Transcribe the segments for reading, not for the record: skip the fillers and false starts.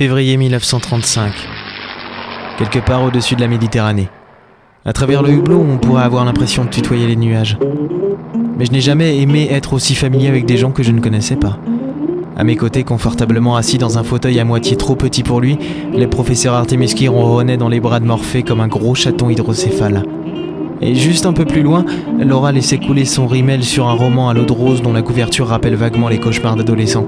Février 1935. Quelque part au-dessus de la Méditerranée. À travers le hublot, on pourrait avoir l'impression de tutoyer les nuages. Mais je n'ai jamais aimé être aussi familier avec des gens que je ne connaissais pas. À mes côtés, confortablement assis dans un fauteuil à moitié trop petit pour lui, le professeur Artemuski ronronnait dans les bras de Morphée comme un gros chaton hydrocéphale. Et juste un peu plus loin, Laura laissait couler son rimel sur un roman à l'eau de rose dont la couverture rappelle vaguement les cauchemars d'adolescents.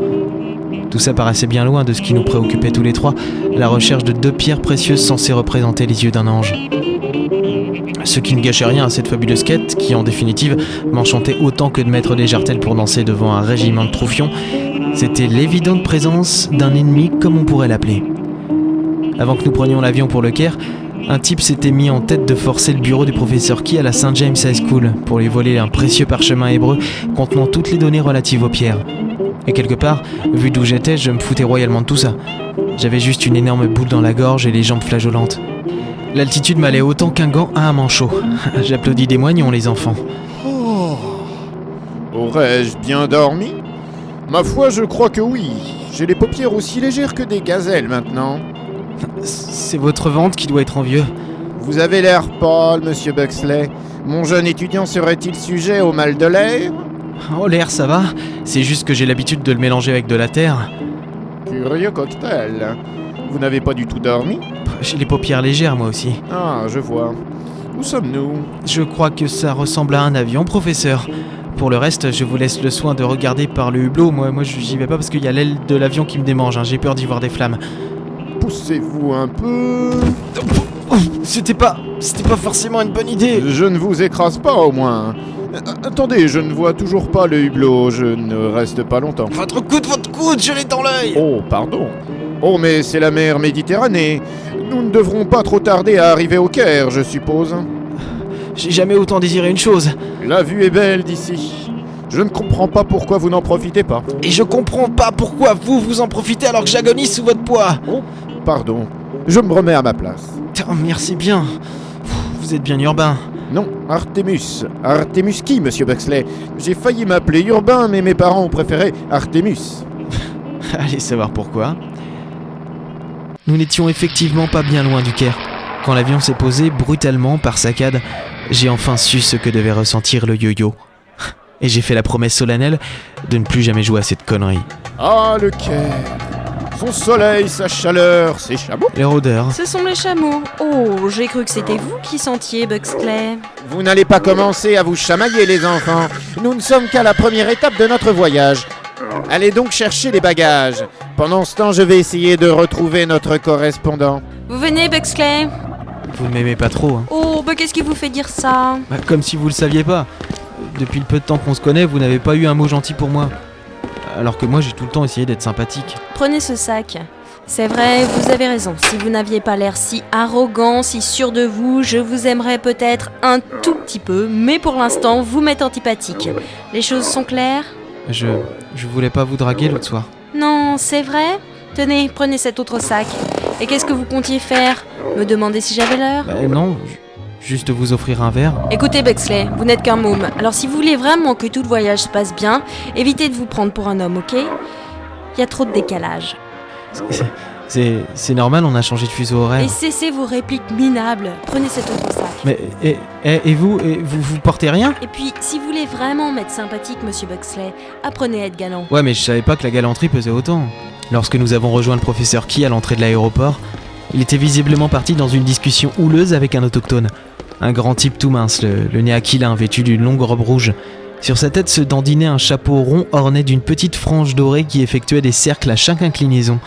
Tout ça paraissait bien loin de ce qui nous préoccupait tous les trois, la recherche de 2 pierres précieuses censées représenter les yeux d'un ange. Ce qui ne gâchait rien à cette fabuleuse quête, qui en définitive m'enchantait autant que de mettre des jartelles pour danser devant un régiment de troufions, c'était l'évidente présence d'un ennemi comme on pourrait l'appeler. Avant que nous prenions l'avion pour le Caire, un type s'était mis en tête de forcer le bureau du professeur Key à la St. James High School pour lui voler un précieux parchemin hébreu contenant toutes les données relatives aux pierres. Et quelque part, vu d'où j'étais, je me foutais royalement de tout ça. J'avais juste une énorme boule dans la gorge et les jambes flageolantes. L'altitude m'allait autant qu'un gant à un manchot. J'applaudis des moignons, les enfants. Oh. Aurais-je bien dormi ? Ma foi, je crois que oui. J'ai les paupières aussi légères que des gazelles maintenant. C'est votre ventre qui doit être envieux. Vous avez l'air pâle, monsieur Buxley. Mon jeune étudiant serait-il sujet au mal de l'air ? Oh, l'air, ça va. C'est juste que j'ai l'habitude de le mélanger avec de la terre. Curieux cocktail. Vous n'avez pas du tout dormi ? J'ai les paupières légères, moi aussi. Ah, je vois. Où sommes-nous ? Je crois que ça ressemble à un avion, professeur. Pour le reste, je vous laisse le soin de regarder par le hublot. Moi j'y vais pas parce qu'il y a l'aile de l'avion qui me démange. J'ai peur d'y voir des flammes. Poussez-vous un peu... C'était pas forcément une bonne idée. Je ne vous écrase pas, au moins. Attendez, je ne vois toujours pas le hublot. Je ne reste pas longtemps. Votre coude, je l'ai dans l'œil. Oh, pardon. Oh, mais c'est la mer Méditerranée. Nous ne devrons pas trop tarder à arriver au Caire, je suppose. J'ai jamais autant désiré une chose. La vue est belle d'ici. Je ne comprends pas pourquoi vous n'en profitez pas. Et je comprends pas pourquoi vous en profitez alors que j'agonise sous votre poids. Oh, pardon. Je me remets à ma place. Oh, merci bien. Vous êtes bien urbain. Non, Artemus. Artemuski, monsieur Buxley. J'ai failli m'appeler Urbain, mais mes parents ont préféré Artemus. Allez savoir pourquoi. Nous n'étions effectivement pas bien loin du Caire. Quand l'avion s'est posé brutalement par saccade, j'ai enfin su ce que devait ressentir le yo-yo. Et j'ai fait la promesse solennelle de ne plus jamais jouer à cette connerie. Ah, le Caire. Son soleil, sa chaleur, ses chameaux. Leur odeur. Ce sont les chameaux. Oh, j'ai cru que c'était vous qui sentiez, Buxley. Vous n'allez pas commencer à vous chamailler, les enfants. Nous ne sommes qu'à la première étape de notre voyage. Allez donc chercher les bagages. Pendant ce temps, je vais essayer de retrouver notre correspondant. Vous venez, Buxley ? Vous ne m'aimez pas trop, hein. Oh, qu'est-ce qui vous fait dire ça ? Comme si vous le saviez pas. Depuis le peu de temps qu'on se connaît, vous n'avez pas eu un mot gentil pour moi. Alors que moi, j'ai tout le temps essayé d'être sympathique. Prenez ce sac. C'est vrai, vous avez raison. Si vous n'aviez pas l'air si arrogant, si sûr de vous, je vous aimerais peut-être un tout petit peu, mais pour l'instant, vous m'êtes antipathique. Les choses sont claires ? Je voulais pas vous draguer l'autre soir. Non, c'est vrai ? Tenez, prenez cet autre sac. Et qu'est-ce que vous comptiez faire ? Me demander si j'avais l'heure ? Non, juste vous offrir un verre. Écoutez Buxley, vous n'êtes qu'un môme. Alors si vous voulez vraiment que tout le voyage se passe bien, évitez de vous prendre pour un homme, ok ? Il y a trop de décalage. C'est normal, on a changé de fuseau horaire. Et cessez vos répliques minables. Prenez cet autre sac. Mais et vous portez rien ? Et puis, si vous voulez vraiment m'être sympathique, monsieur Buxley, apprenez à être galant. Ouais, mais je savais pas que la galanterie pesait autant. Lorsque nous avons rejoint le professeur Key à l'entrée de l'aéroport, il était visiblement parti dans une discussion houleuse avec un autochtone. Un grand type tout mince, le nez aquilin, vêtu d'une longue robe rouge. Sur sa tête se dandinait un chapeau rond orné d'une petite frange dorée qui effectuait des cercles à chaque inclinaison.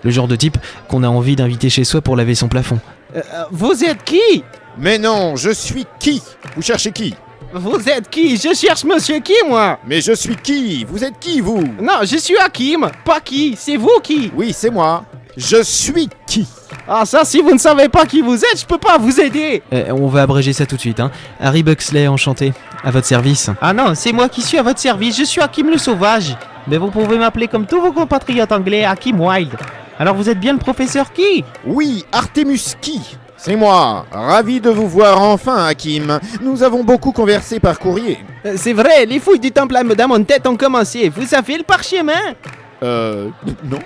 Le genre de type qu'on a envie d'inviter chez soi pour laver son plafond. Vous êtes qui ? Mais non, je suis qui ? Vous cherchez qui ? Vous êtes qui ? Je cherche monsieur qui, moi ? Mais je suis qui ? Vous êtes qui, vous ? Non, je suis Hakim, pas qui, c'est vous qui ? Oui, c'est moi. Je suis qui ? Ah ça, si vous ne savez pas qui vous êtes, je peux pas vous aider. On va abréger ça tout de suite, hein. Harry Buxley, enchanté. À votre service. Ah non, c'est moi qui suis à votre service, je suis Hakim le Sauvage. Mais vous pouvez m'appeler comme tous vos compatriotes anglais, Hakim Wilde. Alors vous êtes bien le professeur qui ? Oui, Artemus Key. C'est moi. Ravi de vous voir enfin, Hakim. Nous avons beaucoup conversé par courrier. C'est vrai, les fouilles du temple à Montet ont commencé. Vous avez le parchemin ? Non.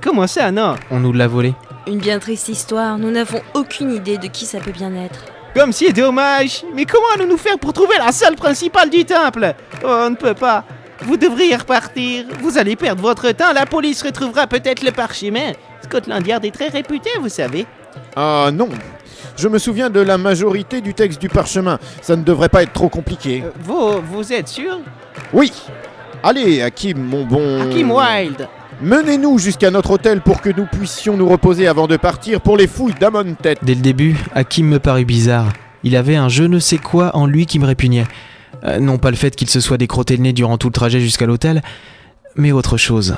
Comment ça, non? On nous l'a volé. Une bien triste histoire, nous n'avons aucune idée de qui ça peut bien être. Comme c'est dommage. Mais comment allons-nous faire pour trouver la salle principale du temple? Oh, on ne peut pas. Vous devriez repartir. Vous allez perdre votre temps. La police retrouvera peut-être le parchemin. Scotland Yard est très réputé, vous savez. Ah non. Je me souviens de la majorité du texte du parchemin. Ça ne devrait pas être trop compliqué. Vous êtes sûr? Oui. Allez, Hakim, mon bon... Hakim Wilde. Menez-nous jusqu'à notre hôtel pour que nous puissions nous reposer avant de partir pour les fouilles d'Amontet. Dès le début, Hakim me parut bizarre. Il avait un je ne sais quoi en lui qui me répugnait. Non pas le fait qu'il se soit décrotté le nez durant tout le trajet jusqu'à l'hôtel, mais autre chose.